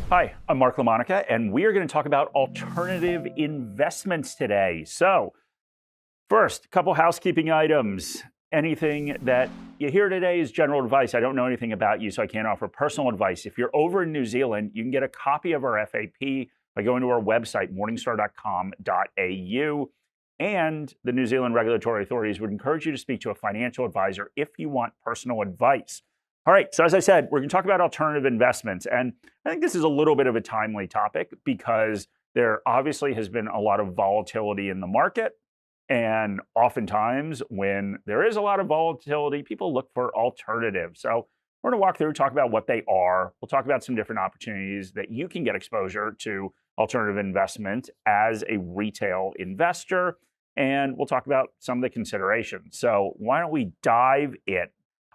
Hi, I'm Mark LaMonica, and we are going to talk about alternative investments today. So, first, a couple housekeeping items. Anything that you hear today is general advice. I don't know anything about you, so I can't offer personal advice. If you're over in New Zealand, you can get a copy of our FAP by going to our website, morningstar.com.au. And the New Zealand regulatory authorities would encourage you to speak to a financial advisor if you want personal advice. All right, so as I said, we're going to talk about alternative investments. And I think this is a little bit of a timely topic because there obviously has been a lot of volatility in the market. And oftentimes, when there is a lot of volatility, people look for alternatives. So we're going to walk through, talk about what they are. We'll talk about some different opportunities that you can get exposure to alternative investment as a retail investor. And we'll talk about some of the considerations. So why don't we dive in?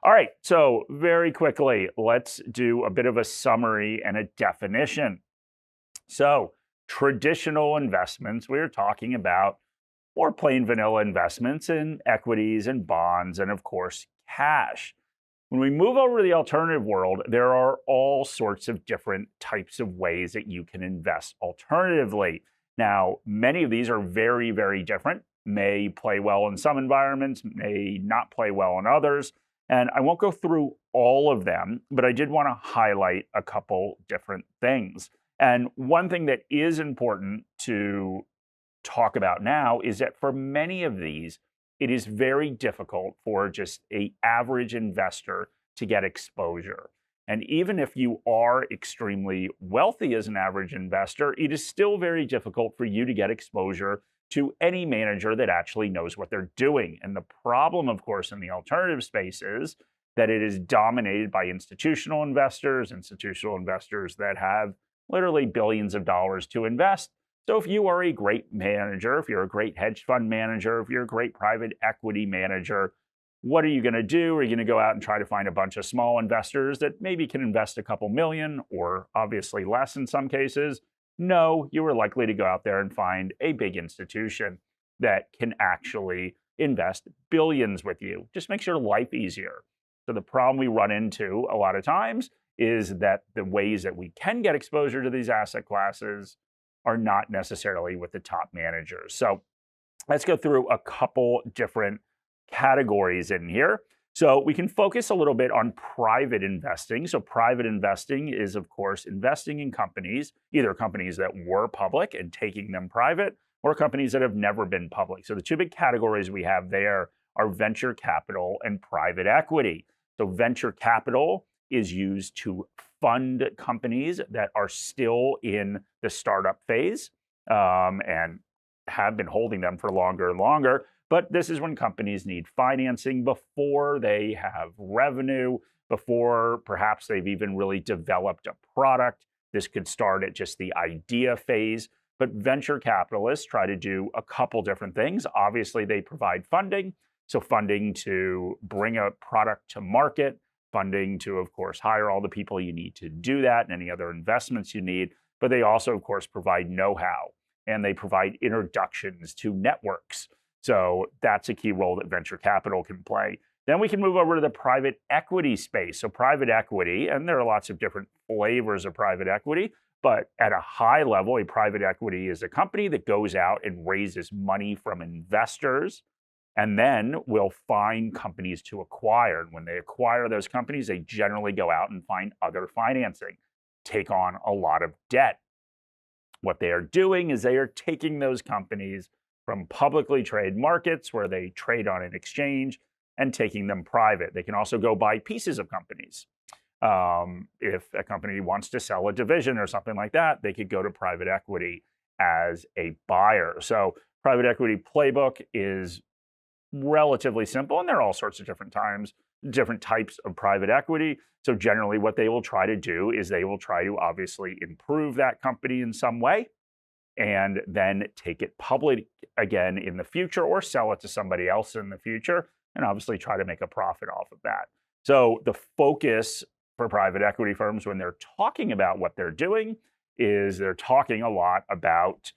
All right, so very quickly, let's do a bit of a summary and a definition. So traditional investments, we're talking about more plain vanilla investments in equities and bonds and, of course, cash. When we move over to the alternative world, there are all sorts of different types of ways that you can invest alternatively. Now, many of these are very, very different, may play well in some environments, may not play well in others. And I won't go through all of them, but I did want to highlight a couple different things. And one thing that is important to talk about now is that for many of these, it is very difficult for just an average investor to get exposure. And even if you are extremely wealthy as an average investor, it is still very difficult for you to get exposure to any manager that actually knows what they're doing. And the problem, of course, in the alternative space is that it is dominated by institutional investors that have literally billions of dollars to invest. So if you are a great manager, if you're a great hedge fund manager, if you're a great private equity manager, what are you going to do? Are you going to go out and try to find a bunch of small investors that maybe can invest a couple million or obviously less in some cases? No, you are likely to go out there and find a big institution that can actually invest billions with you. Just makes your life easier. So the problem we run into a lot of times is that the ways that we can get exposure to these asset classes are not necessarily with the top managers. So let's go through a couple different categories in here. So we can focus a little bit on private investing. So private investing is, of course, investing in companies, either companies that were public and taking them private, or companies that have never been public. So the two big categories we have there are venture capital and private equity. So venture capital is used to fund companies that are still in the startup phase and have been holding them for longer and longer. But this is when companies need financing before they have revenue, before perhaps they've even really developed a product. This could start at just the idea phase. But venture capitalists try to do a couple different things. Obviously, they provide funding. So funding to bring a product to market, funding to, of course, hire all the people you need to do that and any other investments you need. But they also, of course, provide know-how and they provide introductions to networks. So that's a key role that venture capital can play. Then we can move over to the private equity space. So private equity, and there are lots of different flavors of private equity, but at a high level, a private equity is a company that goes out and raises money from investors and then will find companies to acquire. And when they acquire those companies, they generally go out and find other financing, take on a lot of debt. What they are doing is they are taking those companies from publicly traded markets where they trade on an exchange and taking them private. They can also go buy pieces of companies. If a company wants to sell a division or something like that, they could go to private equity as a buyer. So private equity playbook is relatively simple, and there are all sorts of different types of private equity. So generally what they will try to do is they will try to obviously improve that company in some way and then take it public again in the future or sell it to somebody else in the future and obviously try to make a profit off of that. So the focus for private equity firms when they're talking about what they're doing is they're talking a lot about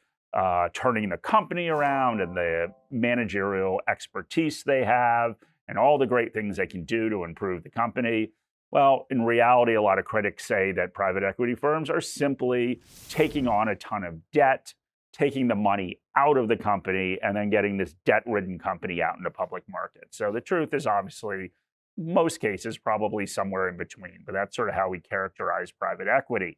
turning the company around and the managerial expertise they have and all the great things they can do to improve the company. Well, in reality, a lot of critics say that private equity firms are simply taking on a ton of debt, taking the money out of the company, and then getting this debt-ridden company out into public markets. So the truth is obviously, most cases, probably somewhere in between, but that's sort of how we characterize private equity.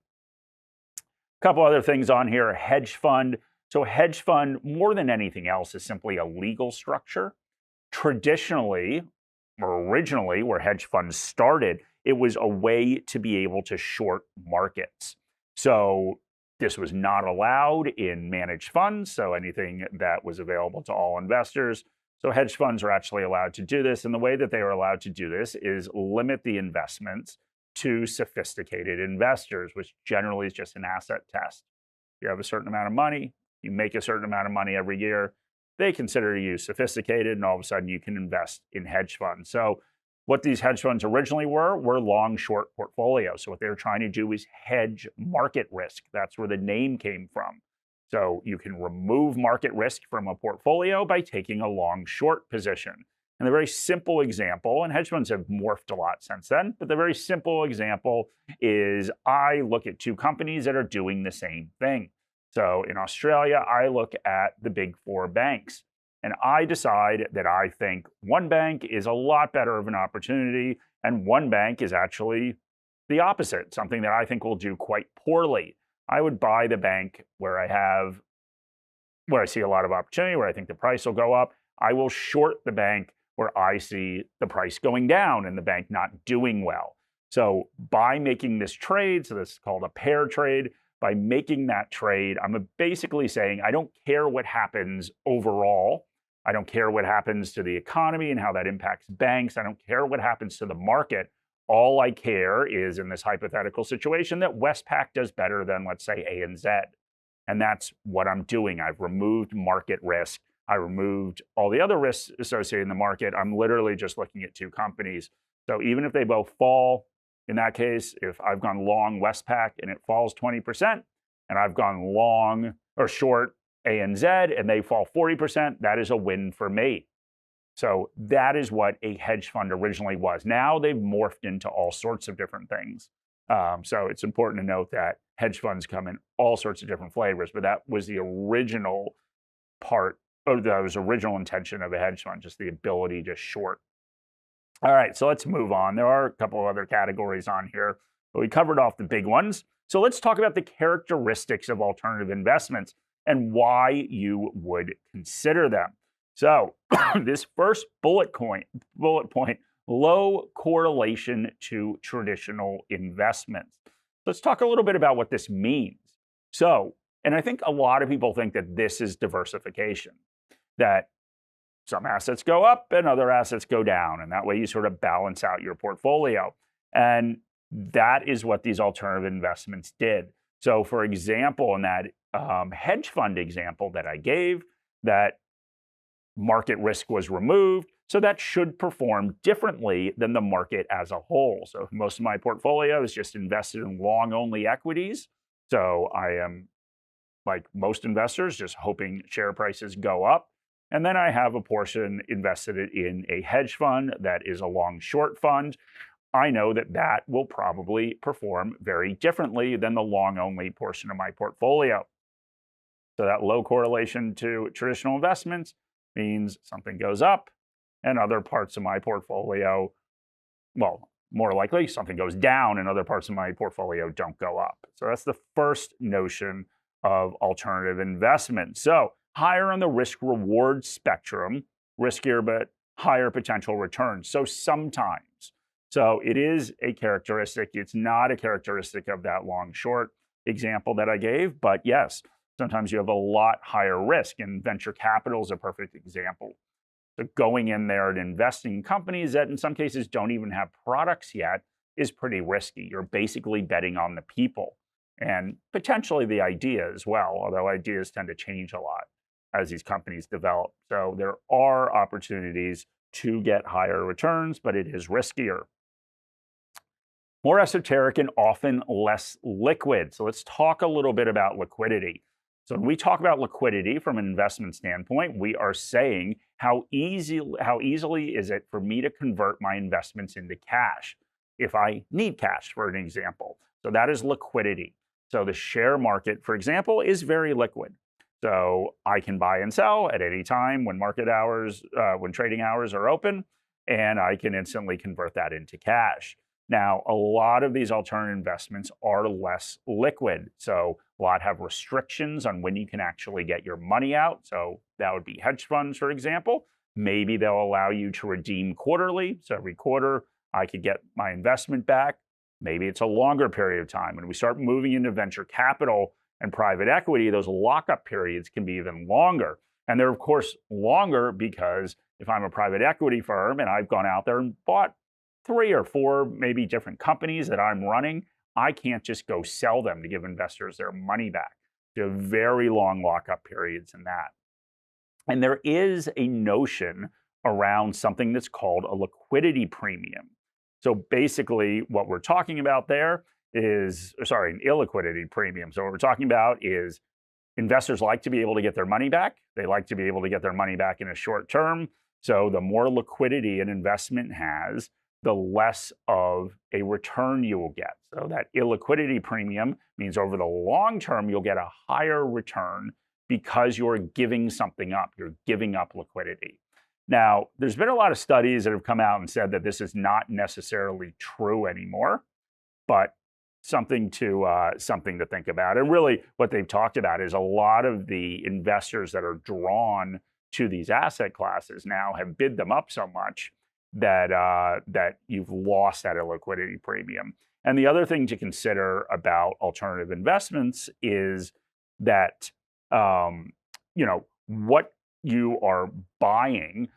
A couple other things on here, hedge fund. So a hedge fund, more than anything else, is simply a legal structure. Traditionally, or originally, where hedge funds started, it was a way to be able to short markets. So this was not allowed in managed funds, so anything that was available to all investors. So hedge funds are actually allowed to do this. And the way that they are allowed to do this is limit the investments to sophisticated investors, which generally is just an asset test. You have a certain amount of money, you make a certain amount of money every year, they consider you sophisticated, and all of a sudden you can invest in hedge funds. So what these hedge funds originally were long-short portfolios. So what they were trying to do is hedge market risk. That's where the name came from. So you can remove market risk from a portfolio by taking a long-short position. And the very simple example, and hedge funds have morphed a lot since then, but the very simple example is I look at two companies that are doing the same thing. So in Australia, I look at the big four banks, and I decide that I think one bank is a lot better of an opportunity, and one bank is actually the opposite, something that I think will do quite poorly. I would buy the bank where I see a lot of opportunity, where I think the price will go up. I will short the bank where I see the price going down and the bank not doing well. So by making this trade, so this is called a pair trade, by making that trade, I'm basically saying I don't care what happens overall. I don't care what happens to the economy and how that impacts banks. I don't care what happens to the market. All I care is, in this hypothetical situation, that Westpac does better than, let's say, ANZ. And that's what I'm doing. I've removed market risk. I removed all the other risks associated in the market. I'm literally just looking at two companies. So even if they both fall, in that case, if I've gone long Westpac and it falls 20%, and I've gone long or short ANZ and they fall 40%, that is a win for me. So that is what a hedge fund originally was. Now they've morphed into all sorts of different things. So it's important to note that hedge funds come in all sorts of different flavors, but that was the original part, or that was original intention of a hedge fund, just the ability to short. All right, so let's move on. There are a couple of other categories on here, but we covered off the big ones. So let's talk about the characteristics of alternative investments and why you would consider them. So this first bullet point, low correlation to traditional investments. Let's talk a little bit about what this means. So, and I think a lot of people think that this is diversification, that some assets go up and other assets go down, and that way you sort of balance out your portfolio. And that is what these alternative investments did. So for example, in that hedge fund example that I gave, that market risk was removed, so that should perform differently than the market as a whole. So most of my portfolio is just invested in long-only equities. So I am, like most investors, just hoping share prices go up. And then I have a portion invested in a hedge fund that is a long-short fund. I know that that will probably perform very differently than the long-only portion of my portfolio. So that low correlation to traditional investments means something goes up and other parts of my portfolio, well, more likely something goes down and other parts of my portfolio don't go up. So that's the first notion of alternative investment. So higher on the risk-reward spectrum, riskier but higher potential returns. So sometimes. So it is a characteristic. It's not a characteristic of that long-short example that I gave, but yes, sometimes you have a lot higher risk, and venture capital is a perfect example. So going in there and investing in companies that in some cases don't even have products yet is pretty risky. You're basically betting on the people and potentially the idea as well, although ideas tend to change a lot as these companies develop. So there are opportunities to get higher returns, but it is riskier. More esoteric and often less liquid. So let's talk a little bit about liquidity. So when we talk about liquidity from an investment standpoint, we are saying how easily is it for me to convert my investments into cash. if I need cash, for an example. So that is liquidity. So the share market, for example, is very liquid. So I can buy and sell at any time when when trading hours are open, and I can instantly convert that into cash. Now, a lot of these alternative investments are less liquid. So a lot have restrictions on when you can actually get your money out. So that would be hedge funds, for example. Maybe they'll allow you to redeem quarterly. So every quarter, I could get my investment back. Maybe it's a longer period of time. When we start moving into venture capital and private equity, those lockup periods can be even longer. And they're, of course, longer because if I'm a private equity firm and I've gone out there and bought 3 or 4 maybe different companies that I'm running, I can't just go sell them to give investors their money back. There are very long lockup periods in that. And there is a notion around something that's called a liquidity premium. So basically, what we're talking about there is, sorry, an illiquidity premium. So what we're talking about is investors like to be able to get their money back. They like to be able to get their money back in a short term. So the more liquidity an investment has, the less of a return you will get. So that illiquidity premium means over the long term, you'll get a higher return because you're giving something up. You're giving up liquidity. Now, there's been a lot of studies that have come out and said that this is not necessarily true anymore, but something to think about. And really, what they've talked about is a lot of the investors that are drawn to these asset classes now have bid them up so much that you've lost that illiquidity premium. And the other thing to consider about alternative investments is that what you are buying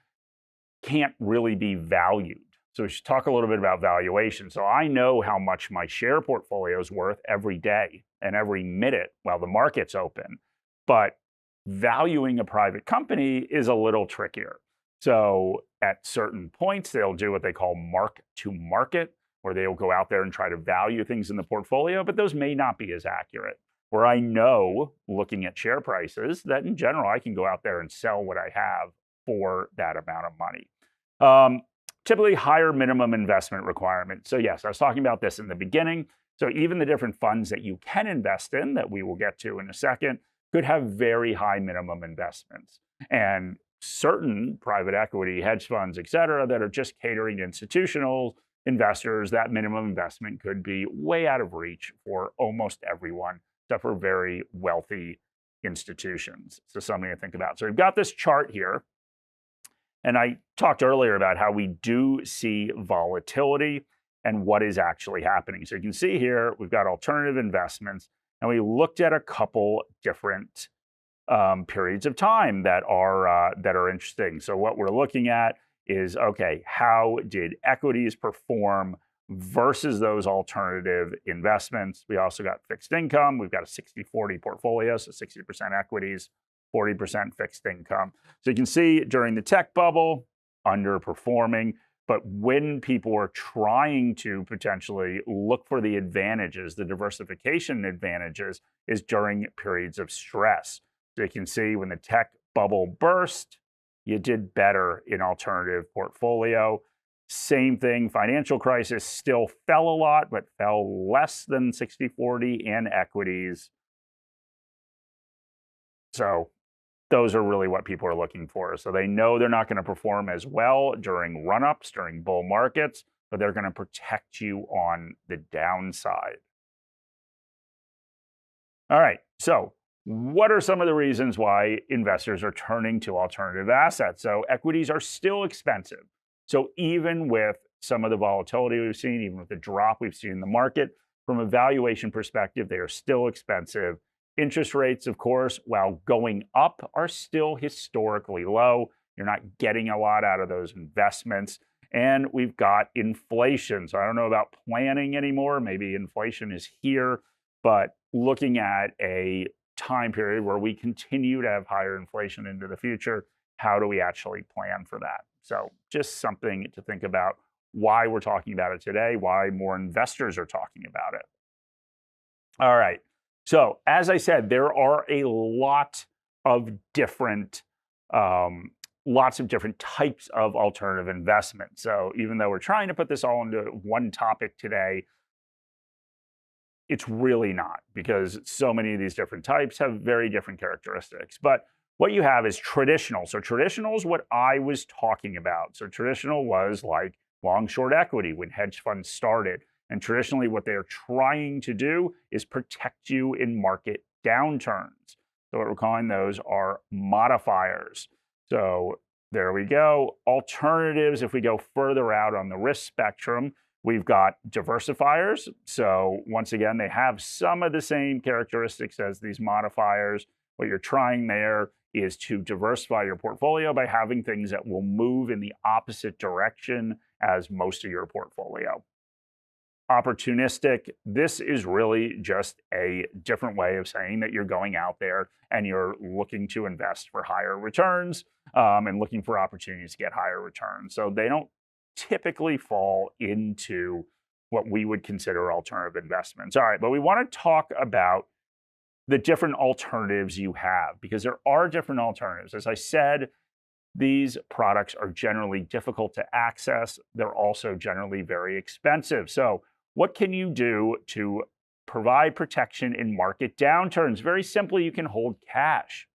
can't really be valued. So we should talk a little bit about valuation. So I know how much my share portfolio is worth every day and every minute while the market's open. But valuing a private company is a little trickier. So at certain points, they'll do what they call mark to market, where they'll go out there and try to value things in the portfolio, but those may not be as accurate. Where I know, looking at share prices, that in general, I can go out there and sell what I have for that amount of money. Typically higher minimum investment requirement. So yes, I was talking about this in the beginning. So even the different funds that you can invest in, that we will get to in a second, could have very high minimum investments. And certain private equity, hedge funds, et cetera, that are just catering to institutional investors, that minimum investment could be way out of reach for almost everyone, except for very wealthy institutions. So something to think about. So we've got this chart here. And I talked earlier about how we do see volatility and what is actually happening. So you can see here, we've got alternative investments, and we looked at a couple different periods of time that are interesting. So what we're looking at is, okay, how did equities perform versus those alternative investments? We also got fixed income. We've got a 60-40 portfolio, so 60% equities, 40% fixed income. So you can see during the tech bubble, underperforming. But when people are trying to potentially look for the advantages, the diversification advantages, is during periods of stress. So you can see when the tech bubble burst, you did better in alternative portfolio. Same thing, financial crisis still fell a lot, but fell less than 60-40 in equities. So those are really what people are looking for. So they know they're not going to perform as well during run-ups, during bull markets, but they're going to protect you on the downside. All right, so what are some of the reasons why investors are turning to alternative assets? So equities are still expensive. So even with some of the volatility we've seen, even with the drop we've seen in the market, from a valuation perspective, they are still expensive. Interest rates, of course, while going up, are still historically low. You're not getting a lot out of those investments. And we've got inflation. So I don't know about planning anymore. Maybe inflation is here. But looking at a time period where we continue to have higher inflation into the future, how do we actually plan for that? So just something to think about, why we're talking about it today, why more investors are talking about it. All right. So as I said, there are a lot of different lots of different types of alternative investment. So even though we're trying to put this all into one topic today, it's really not, because so many of these different types have very different characteristics. But what you have is traditional. So traditional is what I was talking about. So traditional was like long short equity when hedge funds started. And traditionally, what they're trying to do is protect you in market downturns. So what we're calling those are modifiers. So there we go. Alternatives, if we go further out on the risk spectrum, we've got diversifiers. So once again, they have some of the same characteristics as these modifiers. What you're trying there is to diversify your portfolio by having things that will move in the opposite direction as most of your portfolio. Opportunistic, this is really just a different way of saying that you're going out there and you're looking to invest for higher returns and looking for opportunities to get higher returns. So they don't typically fall into what we would consider alternative investments. All right, but we want to talk about the different alternatives you have, because there are different alternatives. As I said, these products are generally difficult to access. They're also generally very expensive. So what can you do to provide protection in market downturns? Very simply, you can hold cash.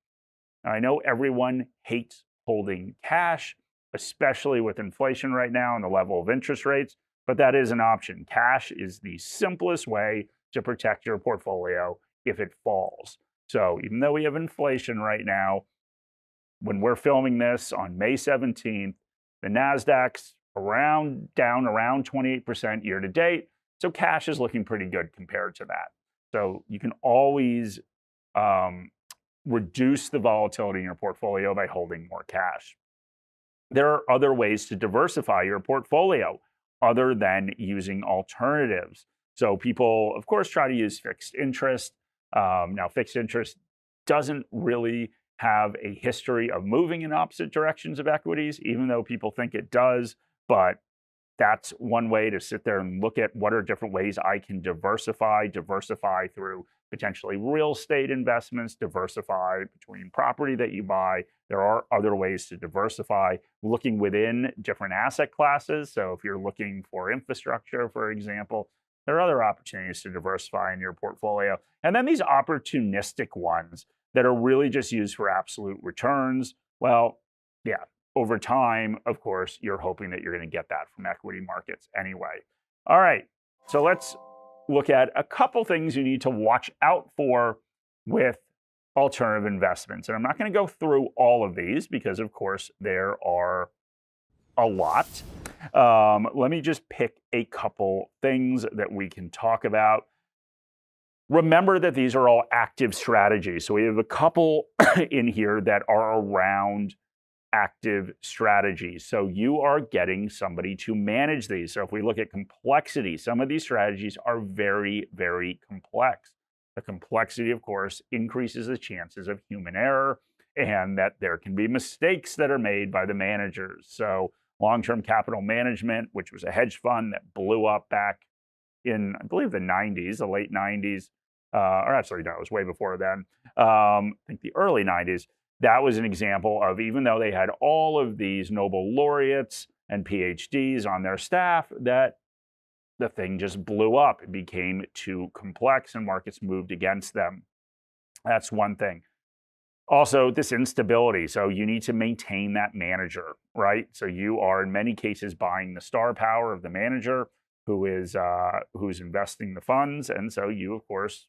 Now, I know everyone hates holding cash, especially with inflation right now and the level of interest rates, but that is an option. Cash is the simplest way to protect your portfolio if it falls. So even though we have inflation right now, when we're filming this on May 17th, the NASDAQ's down around 28% year to date. So cash is looking pretty good compared to that. So you can always reduce the volatility in your portfolio by holding more cash. There are other ways to diversify your portfolio other than using alternatives. So people, of course, try to use fixed interest. Now, fixed interest doesn't really have a history of moving in opposite directions of equities, even though people think it does. But that's one way to sit there and look at what are different ways I can diversify through potentially real estate investments, diversify between property that you buy. There are other ways to diversify, looking within different asset classes. So if you're looking for infrastructure, for example, there are other opportunities to diversify in your portfolio. And then these opportunistic ones that are really just used for absolute returns. Well, yeah, over time, of course, you're hoping that you're going to get that from equity markets anyway. All right, so let's look at a couple things you need to watch out for with alternative investments. And I'm not going to go through all of these because, of course, there are a lot. Let me just pick a couple things that we can talk about. Remember that these are all active strategies. So we have a couple in here that are around active strategies. So you are getting somebody to manage these. So if we look at complexity, some of these strategies are very, very complex. The complexity, of course, increases the chances of human error and that there can be mistakes that are made by the managers. So long-term capital management, which was a hedge fund that blew up back in, I believe, the 90s, the late 90s, or actually, no, it was way before then. I think the early 90s. That was an example of, even though they had all of these Nobel laureates and PhDs on their staff, that the thing just blew up. It became too complex and markets moved against them. That's one thing. Also, this instability. So you need to maintain that manager, right? So you are, in many cases, buying the star power of the manager who's investing the funds. And so you, of course,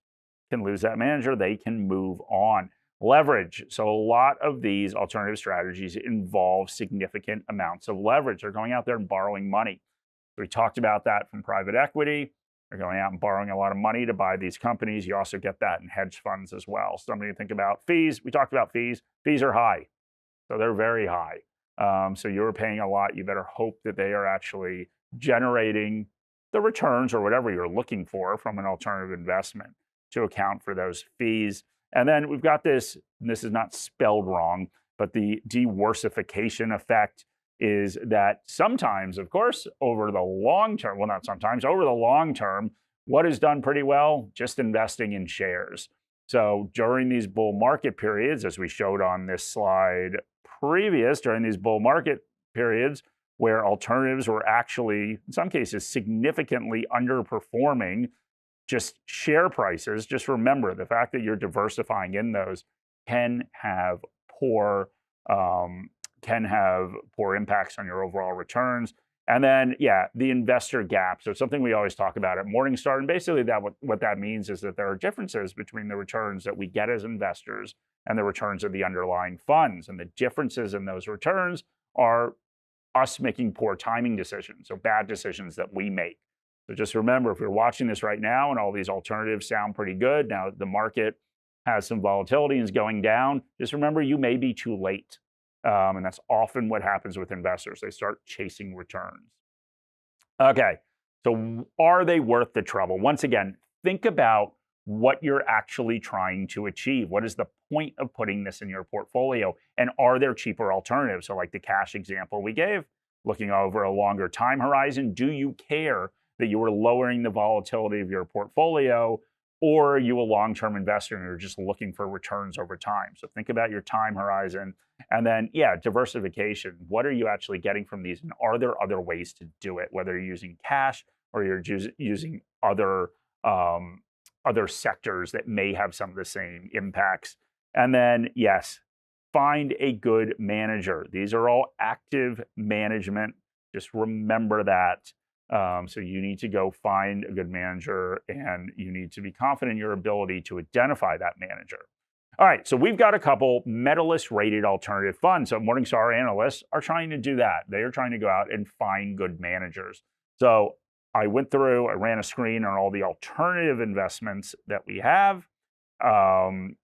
can lose that manager. They can move on. Leverage. So a lot of these alternative strategies involve significant amounts of leverage. They're going out there and borrowing money. We talked about that from private equity. They're going out and borrowing a lot of money to buy these companies. You also get that in hedge funds as well. Somebody to think about fees. We talked about fees. Fees are high. So they're very high. So you're paying a lot. You better hope that they are actually generating the returns or whatever you're looking for from an alternative investment to account for those fees. And then we've got this, and this is not spelled wrong, but the diversification effect is that sometimes, of course, over the long term, well, not sometimes, over the long term, what is done pretty well? Just investing in shares. So during these bull market periods, as we showed on this slide during these bull market periods where alternatives were actually, in some cases, significantly underperforming just share prices. Just remember the fact that you're diversifying in those can have poor impacts on your overall returns. And then, the investor gap. So something we always talk about at Morningstar, and basically what that means is that there are differences between the returns that we get as investors and the returns of the underlying funds. And the differences in those returns are us making poor timing decisions, so bad decisions that we make. So just remember, if you're watching this right now and all these alternatives sound pretty good, now the market has some volatility and is going down, just remember you may be too late. And that's often what happens with investors. They start chasing returns. Okay, so are they worth the trouble? Once again, think about what you're actually trying to achieve. What is the point of putting this in your portfolio? And are there cheaper alternatives? So like the cash example we gave, looking over a longer time horizon, do you care that you are lowering the volatility of your portfolio, or are you a long-term investor and you're just looking for returns over time? So think about your time horizon. And then, diversification. What are you actually getting from these? And are there other ways to do it, whether you're using cash or you're using other sectors that may have some of the same impacts? And then, find a good manager. These are all active management. Just remember that. So you need to go find a good manager, and you need to be confident in your ability to identify that manager. All right, so we've got a couple Medalist rated alternative funds. So Morningstar analysts are trying to do that. They are trying to go out and find good managers. So I ran a screen on all the alternative investments that we have.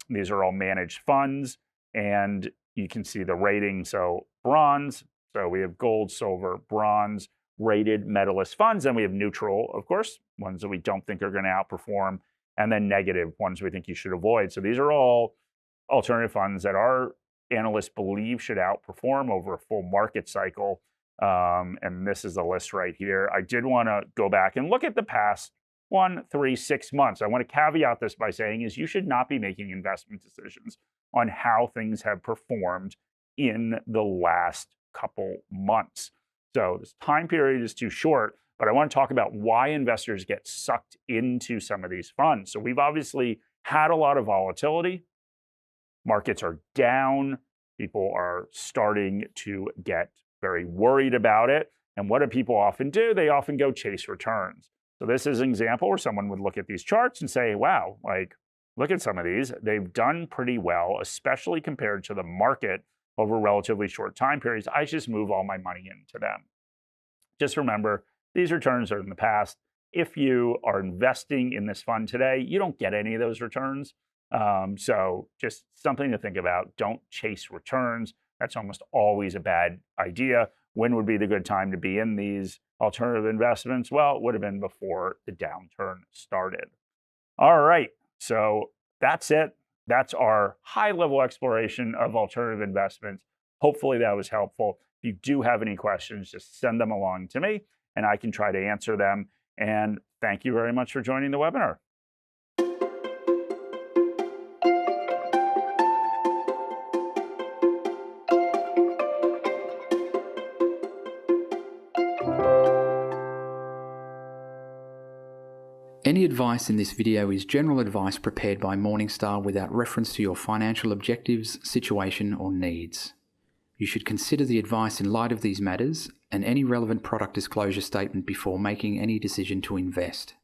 These are all managed funds, and you can see the rating. So bronze, so we have gold, silver, bronze rated Medalist funds, and we have neutral, of course, ones that we don't think are going to outperform, and then negative ones we think you should avoid. So these are all alternative funds that our analysts believe should outperform over a full market cycle. And this is the list right here. I did want to go back and look at the past 1, 3, 6 months. I want to caveat this by saying is you should not be making investment decisions on how things have performed in the last couple months. So this time period is too short, but I want to talk about why investors get sucked into some of these funds. So we've obviously had a lot of volatility. Markets are down. People are starting to get very worried about it. And what do people often do? They often go chase returns. So this is an example where someone would look at these charts and say, wow, look at some of these. They've done pretty well, especially compared to the market over relatively short time periods. I just move all my money into them. Just remember, these returns are in the past. If you are investing in this fund today, you don't get any of those returns. So just something to think about. Don't chase returns. That's almost always a bad idea. When would be the good time to be in these alternative investments? Well, it would have been before the downturn started. All right, so that's it. That's our high-level exploration of alternative investments. Hopefully that was helpful. If you do have any questions, just send them along to me, and I can try to answer them. And thank you very much for joining the webinar. Any advice in this video is general advice prepared by Morningstar without reference to your financial objectives, situation, or needs. You should consider the advice in light of these matters and any relevant product disclosure statement before making any decision to invest.